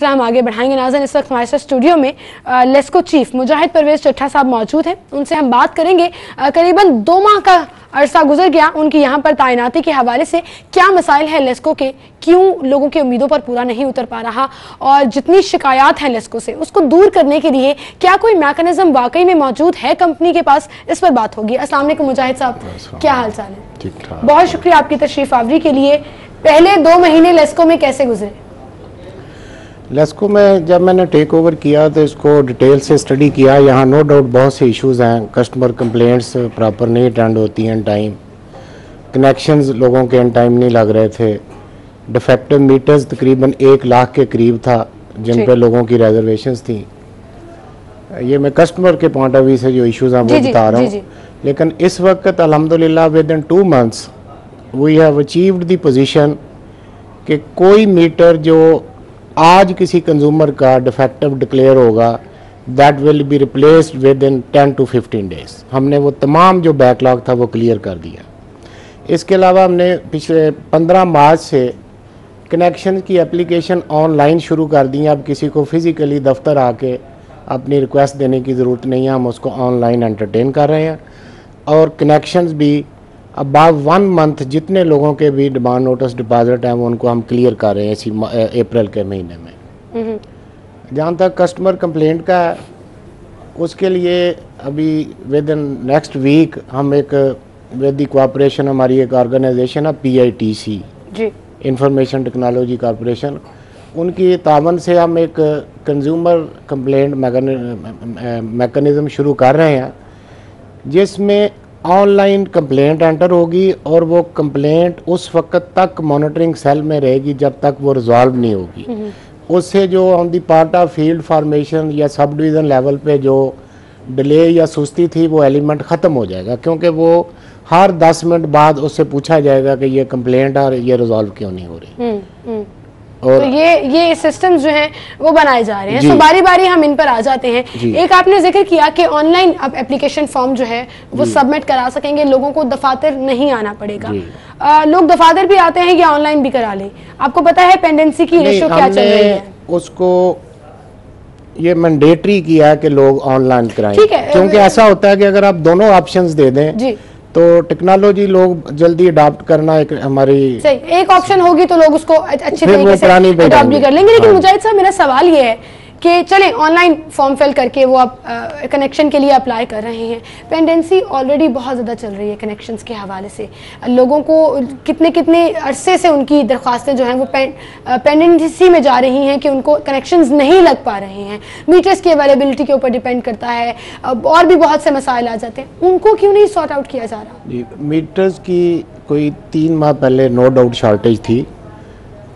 हम आगे बढ़ाएंगे। नाज़रीन, इस वक्त हमारे साथ स्टूडियो में लेस्को चीफ मुजाहिद परवेज चट्ठा साहब मौजूद हैं। उनसे हम बात करेंगे। करीबन 2 माह का अरसा गुजर गया उनकी यहाँ पर तैनाती के हवाले से। क्या मसाइल है लेस्को के, क्यों लोगों की उम्मीदों पर पूरा नहीं उतर पा रहा, और जितनी शिकायत है लेस्को से उसको दूर करने के लिए क्या कोई मैकेनिज्म वाकई में मौजूद है कंपनी के पास, इस पर बात होगी। अस्सलाम वालेकुम मुजाहिद साहब, क्या हाल चाल है? ठीक ठाक। बहुत शुक्रिया आपकी तशरीफ आवरी के लिए। पहले 2 महीने लेस्को में कैसे गुजरे? लेस्को में जब मैंने टेक ओवर किया तो इसको डिटेल से स्टडी किया। यहाँ नो डाउट बहुत से इश्यूज हैं। कस्टमर कंप्लेंट्स प्रॉपर नहीं अटेंड होती हैं टाइम, कनेक्शंस लोगों के इन टाइम नहीं लग रहे थे, डिफेक्टिव मीटर्स तकरीबन 1 लाख के करीब था जिन पे लोगों की रिजर्वेशंस थी। ये मैं कस्टमर के पॉइंट ऑफ व्यू से जो इश्यूज हैं वो बता रहा हूँ। लेकिन इस वक्त अल्हम्दुलिल्लाह within 2 months we have achieved the position कि कोई मीटर जो आज किसी कंज्यूमर का डिफेक्टिव डिक्लेयर होगा that will be replaced within 10 to 15 days. हमने वो तमाम जो बैकलॉग था वो क्लियर कर दिया। इसके अलावा हमने पिछले 15 मार्च से कनेक्शन की एप्लीकेशन ऑनलाइन शुरू कर दी है। अब किसी को फिज़िकली दफ्तर आके अपनी रिक्वेस्ट देने की ज़रूरत नहीं है, हम उसको ऑनलाइन एंटरटेन कर रहे हैं। और कनेक्शंस भी अबाव 1 मंथ जितने लोगों के भी डिमांड नोटिस डिपॉजिट हैं वो उनको हम क्लियर कर रहे हैं इसी अप्रैल के महीने में। जहाँ तक कस्टमर कंप्लेंट का है उसके लिए अभी विद इन नेक्स्ट वीक हम एक विद द कोऑपरेशन हमारी एक ऑर्गेनाइजेशन है PITC इंफॉर्मेशन टेक्नोलॉजी कॉरपोरेशन, उनकी तावन से हम एक कंज्यूमर कंप्लेंट मैकेनिज़्म शुरू कर रहे हैं जिसमें ऑनलाइन कंप्लेंट एंटर होगी और वो कंप्लेंट उस वक्त तक मॉनिटरिंग सेल में रहेगी जब तक वो रिजॉल्व नहीं होगी। उससे जो on the part of field formation या सब डिवीज़न लेवल पे जो डिले या सुस्ती थी वो एलिमेंट ख़त्म हो जाएगा, क्योंकि वो हर 10 मिनट बाद उससे पूछा जाएगा कि ये कंप्लेंट और ये रिजॉल्व क्यों नहीं हो रही। और तो ये सिस्टम्स जो हैं वो बनाए जा रहे हैं। तो बारी बारी हम इन पर आ जाते हैं। एक आपने जिक्र किया कि ऑनलाइन अब एप्लीकेशन फॉर्म जो है वो सबमिट करा सकेंगे, लोगों को दफातर नहीं आना पड़ेगा। लोग दफातर भी आते हैं या ऑनलाइन भी करा लें? आपको पता है पेंडेंसी की रेशो क्या चल रही है? उसको ये मैंडेटरी किया है कि लोग ऑनलाइन कराएं, क्योंकि ऐसा होता है कि अगर आप दोनों ऑप्शंस दे दें तो टेक्नोलॉजी लोग जल्दी अडॉप्ट करना एक हमारी सही, एक ऑप्शन होगी तो लोग उसको अच्छी तरीके से अडॉप्ट भी कर लेंगे। लेकिन मुजाहिद साहब, मेरा सवाल ये है कि चलें ऑनलाइन फॉर्म फिल करके वो आप कनेक्शन के लिए अप्लाई कर रहे हैं, पेंडेंसी ऑलरेडी बहुत ज़्यादा चल रही है कनेक्शंस के हवाले से। लोगों को कितने अरसे से उनकी दरख्वास्तें जो हैं वो पेंडेंसी में जा रही हैं कि उनको कनेक्शंस नहीं लग पा रहे हैं। मीटर्स की अवेलेबिलिटी के ऊपर डिपेंड करता है, और भी बहुत से मसाइल आ जाते हैं, उनको क्यों नहीं सॉर्ट आउट किया जा रहा? मीटर्स की कोई 3 माह पहले नो डाउट शॉर्टेज थी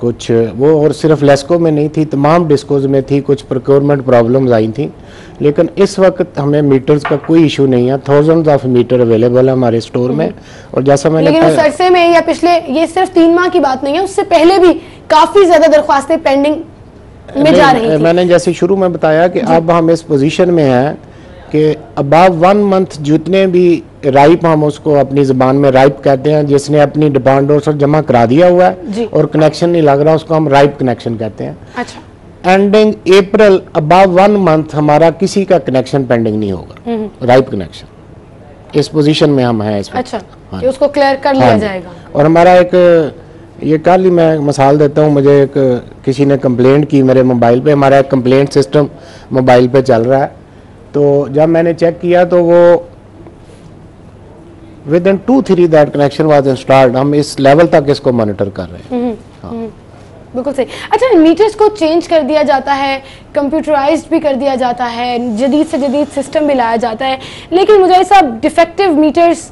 कुछ वो, और सिर्फ लेस्को में नहीं थी, तमाम डिस्कोज में थी, कुछ प्रोक्योरमेंट प्रॉब्लम्स आई थी। लेकिन इस वक्त हमें मीटर्स का कोई इशू नहीं है। थाउजेंड्स ऑफ मीटर अवेलेबल है हमारे स्टोर में। और जैसा मैंने लेकिन उस अरसे में या पिछले, ये सिर्फ 3 माह की बात नहीं है, उससे पहले भी काफी ज्यादा दरख्वास्तें पेंडिंग में जा रही थी। मैंने जैसे शुरू में बताया कि अब हम इस पोजीशन में हैं कि अबाव 1 मंथ जितने भी राइप, हम उसको अपनी ज़बान में राइप कहते हैं, जिसने अपनी डिमांड नोटिस जमा करा दिया हुआ है और कनेक्शन नहीं लग रहा, उसको हम राइप कनेक्शन कहते हैं। अच्छा। एंडिंग अप्रैल अबाव 1 मंथ हमारा किसी का कनेक्शन पेंडिंग नहीं होगा, राइप कनेक्शन। इस पोजीशन में हम हैं। अच्छा, कि उसको क्लियर कर लिया जाएगा। और हमारा एक, ये कल ही मैं मिसाल देता हूँ, मुझे एक किसी ने कंप्लेंट की मेरे मोबाइल पे, हमारा एक कंप्लेंट सिस्टम मोबाइल पे चल रहा है, तो जब मैंने चेक किया तो वो with in 2-3 that connection was installed. हम इस लेवल तक इसको मॉनिटर कर रहे हैं। बिल्कुल सही। अच्छा, मीटर्स को चेंज कर दिया जाता है, कंप्यूटराइज्ड भी कर दिया जाता है, जदीद से जदीद सिस्टम भी लाया जाता है, लेकिन मुझे सब डिफेक्टिव मीटर्स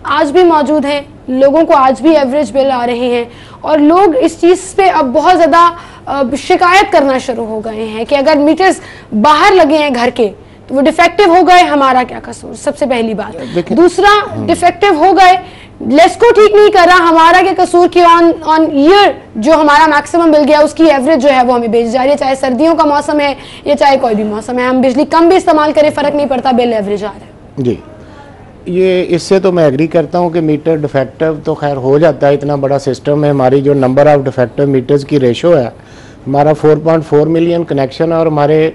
आज भी मौजूद हैं, लोगों को आज भी एवरेज बिल आ रहे हैं, और लोग इस चीज़ पे अब बहुत ज़्यादा शिकायत करना शुरू हो गए हैं कि अगर मीटर्स बाहर लगे हैं घर के तो वो डिफेक्टिव हो गए, हमारा क्या कसूर? सबसे पहली बात। दूसरा, डिफेक्टिव हो गए, लेस्को ठीक नहीं कर रहा, हमारा क्या कसूर कि ऑन ईयर जो हमारा मैक्सिमम बिल गया उसकी एवरेज जो है वो हमें भेज जा रही है, चाहे सर्दियों का मौसम है या चाहे कोई भी मौसम है, हम बिजली कम भी इस्तेमाल करें फ़र्क नहीं पड़ता, बिल एवरेज आ रहा है। जी, ये इससे तो मैं एग्री करता हूँ कि मीटर डिफेक्टिव तो खैर हो जाता है, इतना बड़ा सिस्टम है। हमारी जो नंबर ऑफ डिफेक्टिव मीटर्स की रेशो है हमारा 4.4 मिलियन कनेक्शन है और हमारे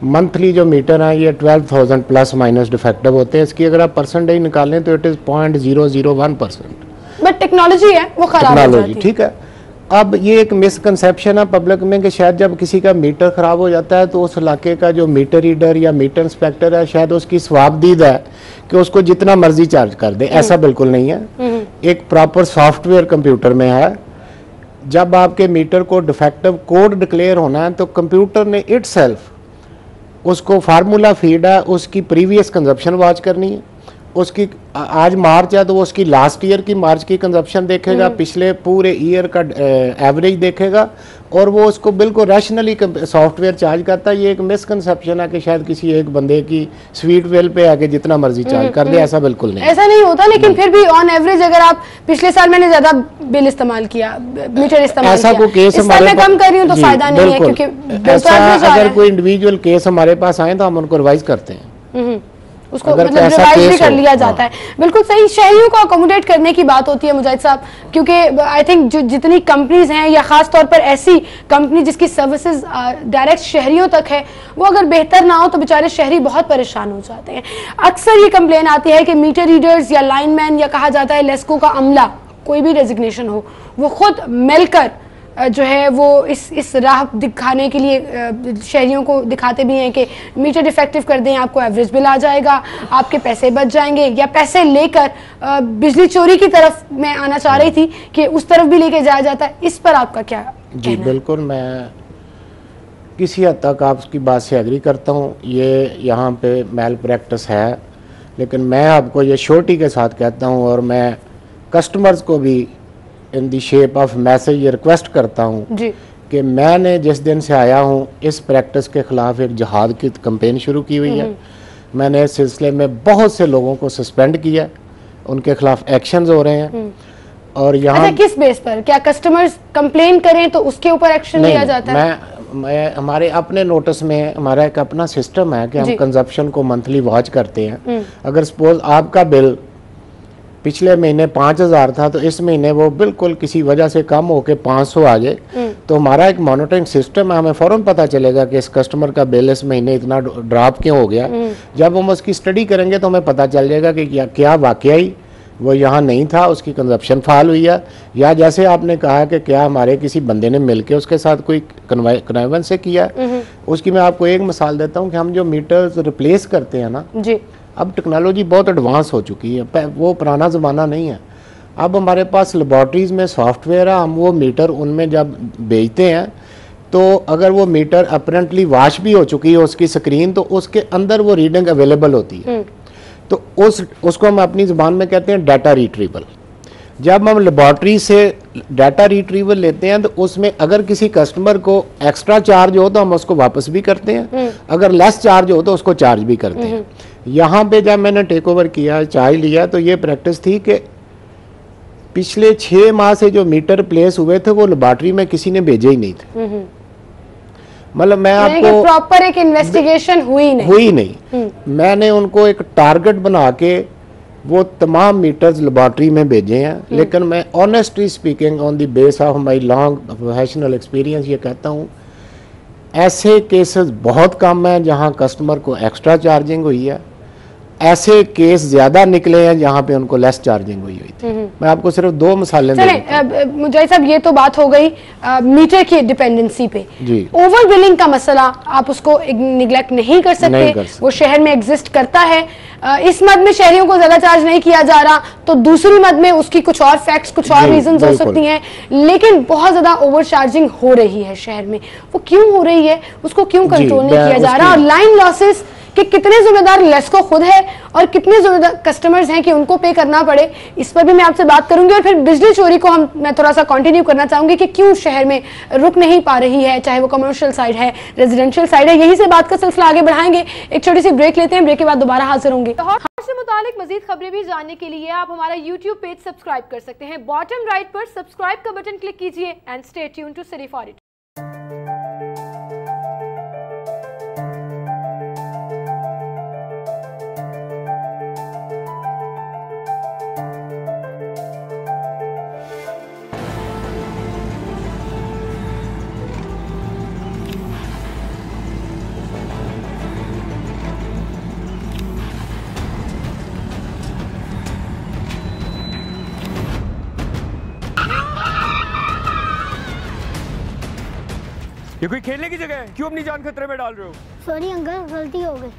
मंथली जो मीटर हैं ये 12,000 प्लस माइनस डिफेक्टिव होते हैं। इसकी अगर आप परसेंटेज निकालें तो इट इज़ 0.001%। बट टेक्नोलॉजी है वो खराब हो जाती है। ठीक है। अब ये एक मिसकंसेप्शन है पब्लिक में कि शायद जब किसी का मीटर ख़राब हो जाता है तो उस इलाके का जो मीटर रीडर या मीटर इंस्पेक्टर है शायद उसकी स्वाबदीद है कि उसको जितना मर्जी चार्ज कर दे। ऐसा बिल्कुल नहीं है। एक प्रॉपर सॉफ्टवेयर कंप्यूटर में है। जब आपके मीटर को डिफेक्टिव कोड डिक्लेयर होना है तो कंप्यूटर ने इटसेल्फ उसको फार्मूला फीड है, उसकी प्रीवियस कंजप्शन वॉच करनी है। उसकी आज मार्च है तो वो उसकी लास्ट ईयर की मार्च की कंजप्शन देखेगा, पिछले पूरे ईयर का एवरेज देखेगा और वो उसको बिल्कुल रैशनली सॉफ्टवेयर चार्ज करता है। ये एक मिसकंसेप्शन है कि शायद किसी एक बंदे की स्वीट वेल पे आके जितना मर्जी चार्ज कर दे, ऐसा बिल्कुल नहीं, ऐसा नहीं होता। लेकिन फिर भी ऑन एवरेज अगर आप पिछले साल मैंने ज्यादा बिल इस्तेमाल किया, मीटर इस्तेमाल ऐसा किया, कोई केस इस साल मैं कम कर रही हूँ तो फायदा नहीं है, क्योंकि अगर कोई इंडिविजुअल केस हमारे पास आए तो हम उनको रिवाइज करते हैं, उसको मतलब रिवाइज भी कर लिया जाता है। बिल्कुल सही। शहरियों को अकोमोडेट करने की बात होती है मुजाहिद साहब, क्योंकि आई थिंक जो जितनी कंपनीज हैं या खास तौर पर ऐसी कंपनी जिसकी सर्विसेज डायरेक्ट शहरियों तक है, वो अगर बेहतर ना हो तो बेचारे शहरी बहुत परेशान हो जाते हैं। अक्सर ये कंप्लेन आती है कि मीटर रीडर्स या लाइनमैन या कहा जाता है लेस्को का अमला, कोई भी डेजिग्नेशन हो, वो खुद मिलकर जो है वो इस राह दिखाने के लिए शहरियों को दिखाते भी हैं कि मीटर डिफेक्टिव कर दें, आपको एवरेज बिल आ जाएगा, आपके पैसे बच जाएंगे, या पैसे लेकर बिजली चोरी की तरफ मैं आना चाह रही थी कि उस तरफ भी लेके जाया जाता है। इस पर आपका क्या कहना है? बिल्कुल, मैं किसी हद तक आपकी बात से एग्री करता हूँ। ये यहाँ पे मैल प्रैक्टिस है, लेकिन मैं आपको ये श्योरिटी के साथ कहता हूँ और मैं कस्टमर्स को भी इन दी शेप ऑफ मैसेज ये रिक्वेस्ट करता हूँ कि मैंने जिस दिन से आया हूँ इस प्रैक्टिस के ख़िलाफ़ एक जिहाद की कैंपेन शुरू की हुई है। मैंने इस सिलसिले में बहुत से लोगों को सस्पेंड किया, उनके खिलाफ एक्शंस हो रहे हैं। और यहाँ किस बेस पर? क्या कस्टमर्स कंप्लेन करें तो उसके ऊपर एक्शन लिया जाता है? मैं हमारे अपने नोटिस में हमारा एक अपना सिस्टम है कि हम कंजप्शन को मंथली वॉच करते हैं। अगर सपोज आपका बिल पिछले महीने 5,000 था तो इस महीने वो बिल्कुल किसी वजह से कम होके 500 आ जाए तो हमारा एक मॉनिटरिंग सिस्टम है, हमें फौरन पता चलेगा कि इस कस्टमर का बिल इस महीने इतना ड्रॉप क्यों हो गया। जब हम उसकी स्टडी करेंगे तो हमें पता चल जाएगा कि क्या वाकई वो यहाँ नहीं था, उसकी कंजप्शन फाल हुई है, या जैसे आपने कहा कि क्या हमारे किसी बंदे ने मिलके उसके साथ कोई कन्वाइवेंस से किया। उसकी मैं आपको एक मिसाल देता हूँ कि हम जो मीटर्स रिप्लेस करते हैं ना जी, अब टेक्नोलॉजी बहुत एडवांस हो चुकी है, वो पुराना ज़माना नहीं है। अब हमारे पास लेबॉर्ट्रीज़ में सॉफ्टवेयर है, हम वो मीटर उनमें जब भेजते हैं तो अगर वो मीटर अपरेंटली वॉश भी हो चुकी है उसकी स्क्रीन, तो उसके अंदर वो रीडिंग अवेलेबल होती है। तो उसको हम अपनी ज़बान में कहते हैं डाटा रिट्रीवल। जब हम लेबॉर्ट्री से डाटा रिट्रीवल लेते हैं तो उसमें अगर किसी कस्टमर को एक्स्ट्रा चार्ज हो तो हम उसको वापस भी करते हैं, अगर लेस चार्ज हो तो उसको चार्ज भी करते हैं। यहाँ पे जब मैंने टेक ओवर किया, चार्ज लिया, तो ये प्रैक्टिस थी कि पिछले 6 माह से जो मीटर प्लेस हुए थे वो लेबॉर्ट्री में किसी ने भेजे ही नहीं थे। मतलब मैं आपको प्रॉपर एक इन्वेस्टिगेशन हुई नहीं। मैंने उनको एक टारगेट बना के वो तमाम मीटर्स लेबॉर्ट्री में भेजे हैं। लेकिन मैं honestly speaking on the base of my long professional experience ये कहता हूँ ऐसे केसेस बहुत कम हैं जहाँ कस्टमर को एक्स्ट्रा चार्जिंग हुई है, ऐसे केस ज्यादा निकले हैं जहाँ पे उनको लेस चार्जिंग हुई थी। मैं आपको सिर्फ 2 मिसालें मुजाहिद साहब, ये तो बात हो गई मीटर की डिपेंडेंसी पे। ओवर बिलिंग का मसला आप उसको निगलेक्ट नहीं कर सकते, वो शहर में एग्जिस्ट करता है। इस मद में शहरियों को ज्यादा चार्ज नहीं किया जा रहा तो दूसरी मद में उसकी कुछ और फैक्ट्स, कुछ और रीजंस हो सकती हैं, लेकिन बहुत ज्यादा ओवर चार्जिंग हो रही है शहर में। वो क्यों हो रही है, उसको क्यों कंट्रोल नहीं किया जा रहा? और लाइन लॉसेस कि कितने जिम्मेदार लेस्को खुद है और कितने जिम्मेदार कस्टमर्स हैं कि उनको पे करना पड़े, इस पर भी मैं आपसे बात करूंगी। और फिर बिजली चोरी को मैं थोड़ा सा कंटिन्यू करना चाहूंगी कि क्यों शहर में रुक नहीं पा रही है, चाहे वो कमर्शियल साइड है, रेजिडेंशियल साइड है। यहीं से बात का सिलसिला आगे बढ़ाएंगे। एक छोटी सी ब्रेक लेते हैं, ब्रेक के बाद दोबारा हाजिर होंगे। लाहौर से मुतालिक मजीद खबरें भी जानने के लिए आप हमारा यूट्यूब पेज सब्सक्राइब कर सकते हैं। बॉटम राइट पर सब्सक्राइब का बटन क्लिक कीजिए and stay tuned to city for it. ये कोई खेलने की जगह है, क्यों अपनी जान खतरे में डाल रहे हो? सॉरी अंकल, गलती हो गई।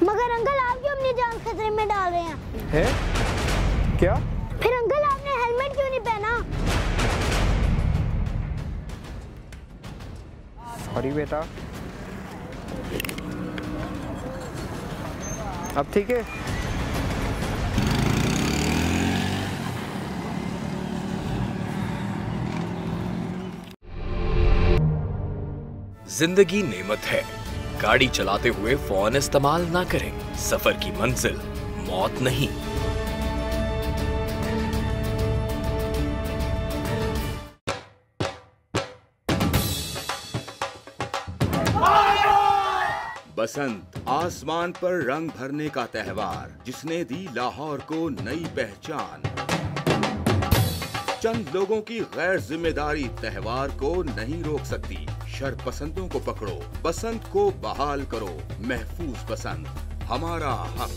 मगर अंकल आप क्यों अपनी जान खतरे में डाल रहे हैं? है? क्या? फिर अंकल आपने हेलमेट क्यों नहीं पहना? सॉरी बेटा। अब ठीक है? जिंदगी नेमत है, गाड़ी चलाते हुए फोन इस्तेमाल ना करें। सफर की मंजिल मौत नहीं। बसंत आसमान पर रंग भरने का त्योहार, जिसने दी लाहौर को नई पहचान। चंद लोगों की गैर जिम्मेदारी त्योहार को नहीं रोक सकती। शरपसंदों को पकड़ो, बसंत को बहाल करो। महफूज बसंत हमारा हक।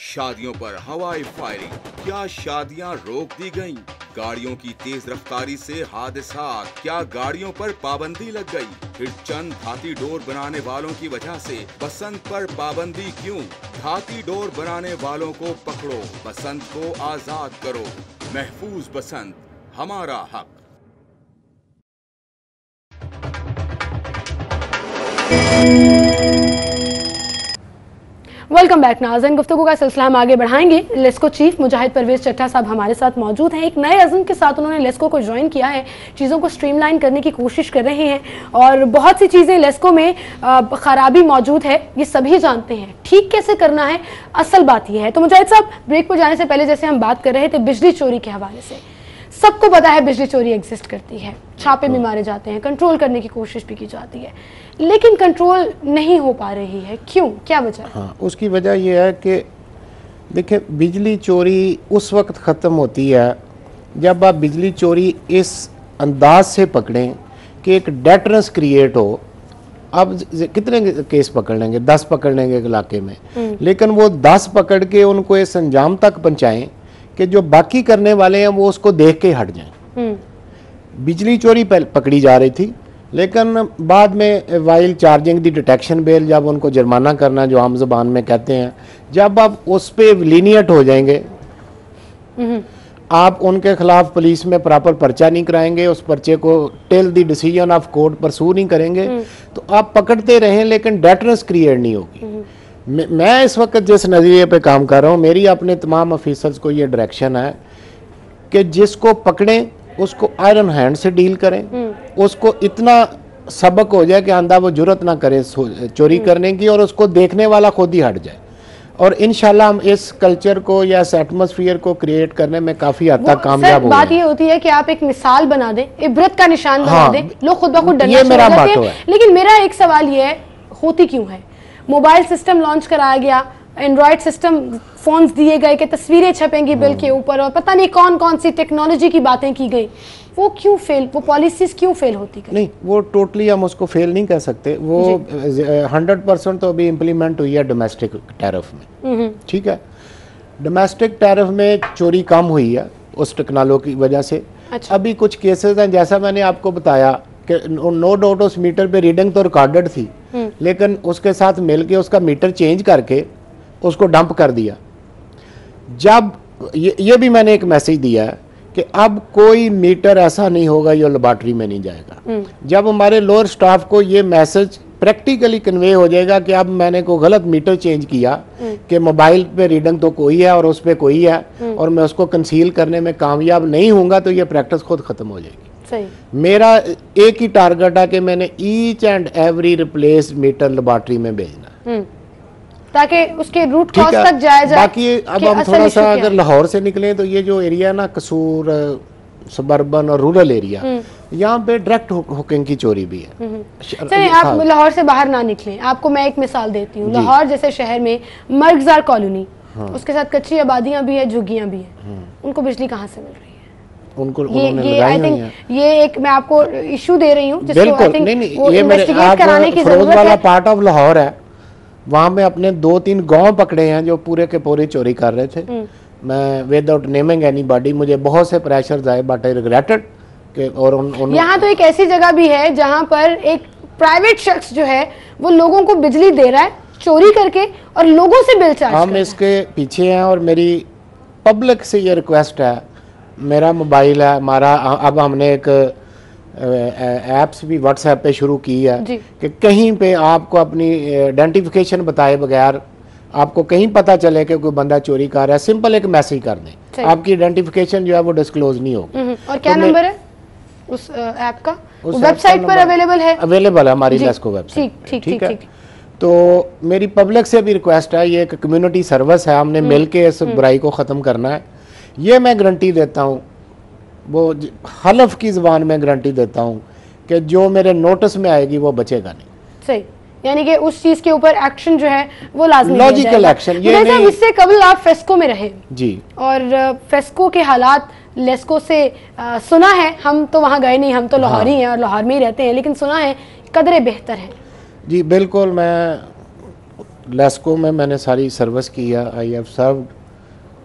शादियों पर हवाई फायरिंग, क्या शादियां रोक दी गईं? गाड़ियों की तेज रफ्तारी से हादसात, क्या गाड़ियों पर पाबंदी लग गई? फिर चंद धाती डोर बनाने वालों की वजह से बसंत पर पाबंदी क्यों? धाती डोर बनाने वालों को पकड़ो, बसंत को आजाद करो। महफूज बसंत हमारा हक। वेलकम बैक नाज़रीन, गुफ्तगू का सिलसिला हम आगे बढ़ाएंगे। लेस्को चीफ मुजाहिद परवेज चट्टा साहब हमारे साथ मौजूद हैं। एक नए अज़्म के साथ उन्होंने लेस्को को ज्वाइन किया है, चीज़ों को स्ट्रीमलाइन करने की कोशिश कर रहे हैं और बहुत सी चीज़ें लेस्को में खराबी मौजूद है, ये सभी जानते हैं। ठीक कैसे करना है, असल बात यह है। तो मुजाहिद साहब, ब्रेक पर जाने से पहले जैसे हम बात कर रहे थे बिजली चोरी के हवाले से, सबको पता है बिजली चोरी एग्जिस्ट करती है, छापे भी मारे जाते हैं, कंट्रोल करने की कोशिश भी की जाती है, लेकिन कंट्रोल नहीं हो पा रही है। क्यों, क्या वजह है? हाँ, उसकी वजह यह है कि देखिए, बिजली चोरी उस वक्त ख़त्म होती है जब आप बिजली चोरी इस अंदाज से पकड़ें कि एक डेटरेंस क्रिएट हो। अब कितने केस पकड़ लेंगे? 10 पकड़ लेंगे एक इलाके में, लेकिन वो 10 पकड़ के उनको इस अंजाम तक पहुँचाएँ कि जो बाकी करने वाले हैं वो उसको देख के हट जाएं। बिजली चोरी पकड़ी जा रही थी, लेकिन बाद में वाइल चार्जिंग दी डिटेक्शन बेल, जब उनको जुर्माना करना जो आम ज़बान में कहते हैं, जब आप उस पे लीनियट हो जाएंगे, आप उनके खिलाफ पुलिस में प्रॉपर पर्चा नहीं कराएंगे, उस पर्चे को till the decision of court pursue नहीं करेंगे, तो आप पकड़ते रहें लेकिन डेटरेंस क्रिएट नहीं होगी। मैं इस वक्त जिस नज़रिए पे काम कर रहा हूँ, मेरी अपने तमाम ऑफिसर्स को ये डायरेक्शन है कि जिसको पकड़ें उसको आयरन हैंड से डील करें, उसको इतना सबक हो जाए कि आंदा वो जुर्रत ना करे चोरी करने की, और उसको देखने वाला खुद ही हट जाए। और इंशाल्लाह हम इस कल्चर को या इस एटमॉस्फेयर को क्रिएट करने में काफी हद तक कामयाब हो गए। बात ये होती है कि आप एक मिसाल बना दें, इबरत का निशान बना दें, लोग खुद ब खुद डरना ये शुरू मेरा हो जाते मोटो हैं। है। लेकिन मेरा एक सवाल ये है, होती क्यों है? मोबाइल सिस्टम लॉन्च कराया गया, एंड्रॉयड सिस्टम फोन्स दिए गए कि तस्वीरें छपेंगी बिल के ऊपर, और पता नहीं कौन कौन सी टेक्नोलॉजी की बातें की गई, वो क्यों फेल, वो पॉलिसीज क्यों फेल होती गई? नहीं, वो टोटली हम उसको फेल नहीं कह सकते। वो 100% तो अभी इम्प्लीमेंट हुई है डोमेस्टिक टैरिफ में, ठीक है। डोमेस्टिक टैरिफ में चोरी कम हुई है उस टेक्नोलॉजी की वजह से। अच्छा। अभी कुछ केसेस हैं, जैसा मैंने आपको बताया कि नो डाउट उस मीटर पे रीडिंग तो रिकॉर्डेड थी, लेकिन उसके साथ मिलके उसका मीटर चेंज करके उसको डंप कर दिया। जब ये भी मैंने एक मैसेज दिया है कि अब कोई मीटर ऐसा नहीं होगा जो लेबॉर्ट्री में नहीं जाएगा। जब हमारे लोअर स्टाफ को ये मैसेज प्रैक्टिकली कन्वे हो जाएगा कि अब मैंने को गलत मीटर चेंज किया कि मोबाइल पे रीडिंग तो कोई है और उस पे कोई है, और मैं उसको कंसील करने में कामयाब नहीं होऊंगा, तो ये प्रैक्टिस खुद खत्म हो जाएगी। सही। मेरा एक ही टारगेट है कि मैंने each and every replaced meter laboratory में भेजना, ताकि उसके रूट ठीक कॉज है। तक जाया जाए। बाकी अब हम थोड़ा सा अगर लाहौर से निकले तो ये जो एरिया ना कसूर, सबर्बन और रूरल एरिया, यहाँ पे डायरेक्ट हुकिंग की चोरी भी है। चलिए, आप लाहौर से बाहर ना निकलें, आपको मैं एक मिसाल देती हूँ। लाहौर जैसे शहर में मर्गजार कॉलोनी, उसके साथ कच्ची आबादियां भी है, झुग्गियां भी हैं, उनको बिजली कहाँ से मिल रही है? उनको ये आई थिंक ये एक मैं आपको इशू दे रही हूँ, बिल्कुल। नहीं, ये मेरे फिरोज वाला पार्ट ऑफ लाहौर है, वहाँ में अपने 2-3 गांव पकड़े हैं जो पूरे के पूरे चोरी कर रहे थे। मैं विदाउट नेमिंग एनीबॉडी, मुझे बहुत से प्रेशर्स आए, बट आई रिग्रेटेड कि और यहाँ तो एक ऐसी जगह भी है जहाँ पर एक प्राइवेट शख्स जो है वो लोगों को बिजली दे रहा है चोरी करके और लोगों से बिल चार्ज हम इसके पीछे हैं। और मेरी पब्लिक से ये रिक्वेस्ट है, मेरा मोबाइल है हमारा, अब हमने एक ऐप्स भी व्हाट्सएप पे शुरू की है कि कहीं पे आपको अपनी आइडेंटिफिकेशन बताए बगैर आपको कहीं पता चले कि कोई बंदा चोरी कर रहा है, सिंपल एक मैसेज कर दें, आपकी आइडेंटिफिकेशन जो है वो डिस्क्लोज नहीं होगी। और क्या नंबर है उस ऐप का? वेबसाइट पर अवेलेबल है? अवेलेबल है हमारी लेस्को वेबसाइट। ठीक है। तो मेरी पब्लिक से भी रिक्वेस्ट है, ये एक कम्युनिटी सर्विस है, हमने मिलके इस बुराई को ख़त्म करना है। ये मैं गारंटी देता हूँ, वो हलफ की ज़बान में गारंटी देता हूँ कि जो मेरे नोटिस में आएगी वो बचेगा नहीं। सही, यानी कि उस चीज़ के ऊपर एक्शन जो है वो लाज़मी लॉजिकल एक्शन। ये नहीं, इससे कबल आप फेस्को में रहे जी, और फेस्को के हालात लेस्को से सुना है, हम तो वहाँ गए नहीं, हम तो लाहौर ही हैं और लाहौर में ही रहते हैं, लेकिन सुना है कदरे बेहतर है। जी बिल्कुल, मैं लेस्को में मैंने सारी सर्विस की है। I have served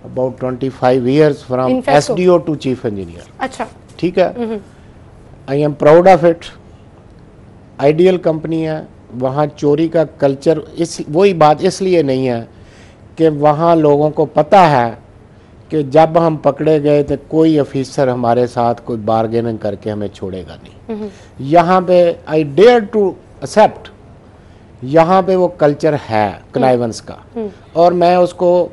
about 25 years from SDO to chief engineer. अच्छा, ठीक है। I am proud of it. Ideal company है, वहाँ चोरी का कल्चर इस वही बात इसलिए नहीं है कि वहाँ लोगों को पता है कि जब हम पकड़े गए तो कोई ऑफिसर हमारे साथ कोई बार्गेनिंग करके हमें छोड़ेगा नहीं। यहाँ पे आई डेयर टू एक्सेप्ट, यहाँ पे वो कल्चर है कनाइवेंस का, और मैं उसको,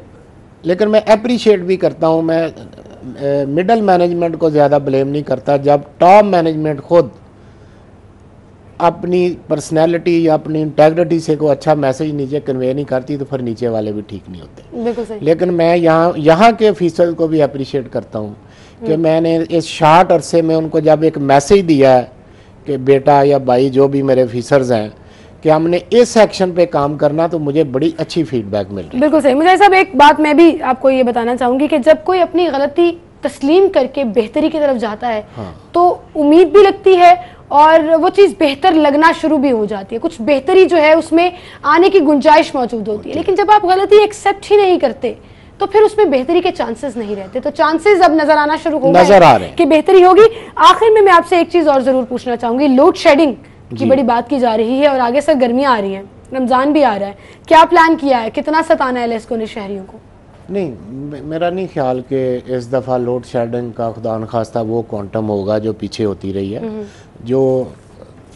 लेकिन मैं अप्रिशिएट भी करता हूँ। मैं मिडल मैनेजमेंट को ज़्यादा ब्लेम नहीं करता। जब टॉप मैनेजमेंट खुद अपनी पर्सनैलिटी या अपनी इंटेग्रिटी से कोई अच्छा मैसेज नीचे कन्वे नहीं करती तो फिर नीचे वाले भी ठीक नहीं होते। बिल्कुल सही। लेकिन मैं यहाँ के ऑफिसर्स को भी अप्रिशिएट करता हूँ कि मैंने इस शार्ट अरसे में उनको जब एक मैसेज दिया है कि बेटा या भाई जो भी मेरे ऑफिसर्स हैं कि हमने इस सेक्शन पे काम करना, तो मुझे बड़ी अच्छी फीडबैक मिल रही है। बिल्कुल सही। मुझे साहब एक बात मैं भी आपको ये बताना चाहूँगी कि जब कोई अपनी गलती तस्लीम करके बेहतरी की तरफ जाता है तो उम्मीद भी लगती है और वो चीज़ बेहतर लगना शुरू भी हो जाती है, कुछ बेहतरी जो है उसमें आने की गुंजाइश मौजूद होती है। लेकिन जब आप गलती एक्सेप्ट ही नहीं करते तो फिर उसमें बेहतरी के चांसेस नहीं रहते। तो चांसेस अब नजर आना शुरू हो गए कि बेहतरी होगी। आखिर में मैं आपसे एक चीज़ और ज़रूर पूछना चाहूँगी, लोड शेडिंग की बड़ी बात की जा रही है और आगे से गर्मियाँ आ रही हैं, रमज़ान भी आ रहा है, क्या प्लान किया है, कितना सताना है लेस्को ने शहरियों को? नहीं, मेरा नहीं ख्याल कि इस दफ़ा लोड शेडिंग का खुदा न खास्ता वो क्वांटम होगा जो पीछे होती रही है। जो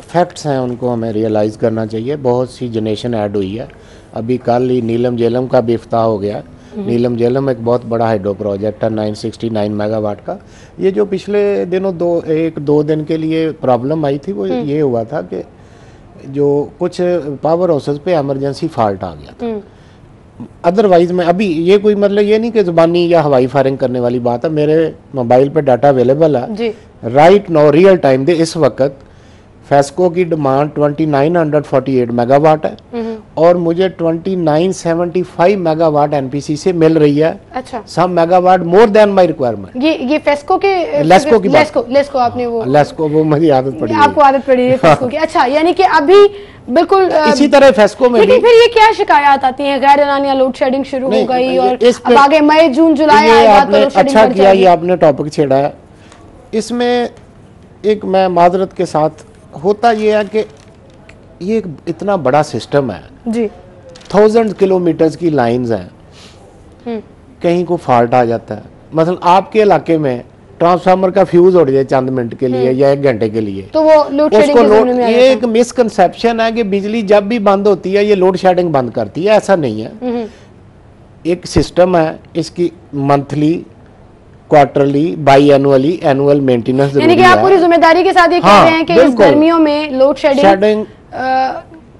फैक्ट्स हैं उनको हमें रियलाइज़ करना चाहिए। बहुत सी जनरेशन ऐड हुई है। अभी कल ही नीलम झेलम का भी इफ्ताह हो गया। नीलम झेलम एक बहुत बड़ा हाइड्रो प्रोजेक्ट है 969 मेगावाट का। ये जो पिछले दिनों एक दो दिन के लिए प्रॉब्लम आई थी वो ये हुआ था कि जो कुछ पावर हाउसेस पे इमरजेंसी फॉल्ट आ गया था। अदरवाइज में अभी ये कोई मतलब ये नहीं कि ज़ुबानी या हवाई फायरिंग करने वाली बात है, मेरे मोबाइल पे डाटा अवेलेबल है राइट नाउ रियल टाइम दे। इस वक्त फेस्को की डिमांड 2948 मेगावाट है और मुझे 2975 मेगावाट एनपीसी से मिल रही है। अच्छा, some megawatt more than my requirement. ये फेस्को के लेस्को की लेस्को आपने वो लेस्को वो मुझे आदत पड़ी है, आपको आदत पड़ी है फेस्को की। अच्छा, यानी कि अभी बिल्कुल इसी तरह फेस्को में लेकिन फिर ये क्या शिकायत आती है, गैर एलानिया लोड शेडिंग शुरू हो गई और अब आगे मई जून जुलाई आएगा तो लोड शेडिंग। अच्छा किया ये आपने टॉपिक छेड़ा है। इसमें एक मैं माजरत के साथ होता ये है कि ये एक इतना बड़ा सिस्टम है जी, 1000 किलोमीटर्स की लाइंस हैं, कहीं को फॉल्ट आ जाता है। मतलब आपके इलाके में ट्रांसफार्मर का फ्यूज उड़ जाए चंद मिनट के लिए या 1 घंटे के लिए तो वो लोड शेडिंग के ज़ोन में आ जाता है। ये एक मिसकंसेप्शन है कि बिजली जब भी बंद होती है ये लोड शेडिंग बंद करती है, ऐसा नहीं है। एक सिस्टम है, इसकी monthly, quarterly, by annually, annual maintenance जरूरी है। यानी कि आप पूरी जिम्मेदारी के साथ ये कह रहे हैं कि इस गर्मियों में लोड शेडिंग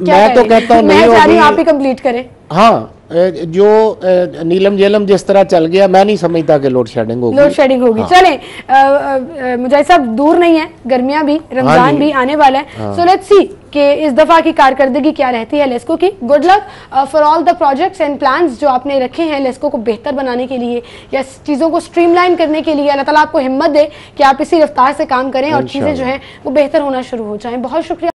मैं तो कहता हूँ नहीं होगी, आप ही कंप्लीट करें। हाँ, जो नीलम झेलम जिस तरह चल गया मैं नहीं समझता कि लोड शेडिंग होगी। लोड शेडिंग होगी। हाँ। चलें, मुझे सब दूर नहीं है, गर्मियां भी, रमजान भी आने वाला है। सो लेट्स सी कि इस दफा की कारकर्दगी क्या रहती है लेस्को की। Good luck for all the projects and plans जो आपने रखे हैं लेस्को को बेहतर बनाने के लिए या चीज़ों को स्ट्रीमलाइन करने के लिए। अल्लाह ताला आपको हिम्मत दे कि आप इसी रफ्तार से काम करें और चीज़ें जो है वो बेहतर होना शुरू हो जाएं। बहुत शुक्रिया।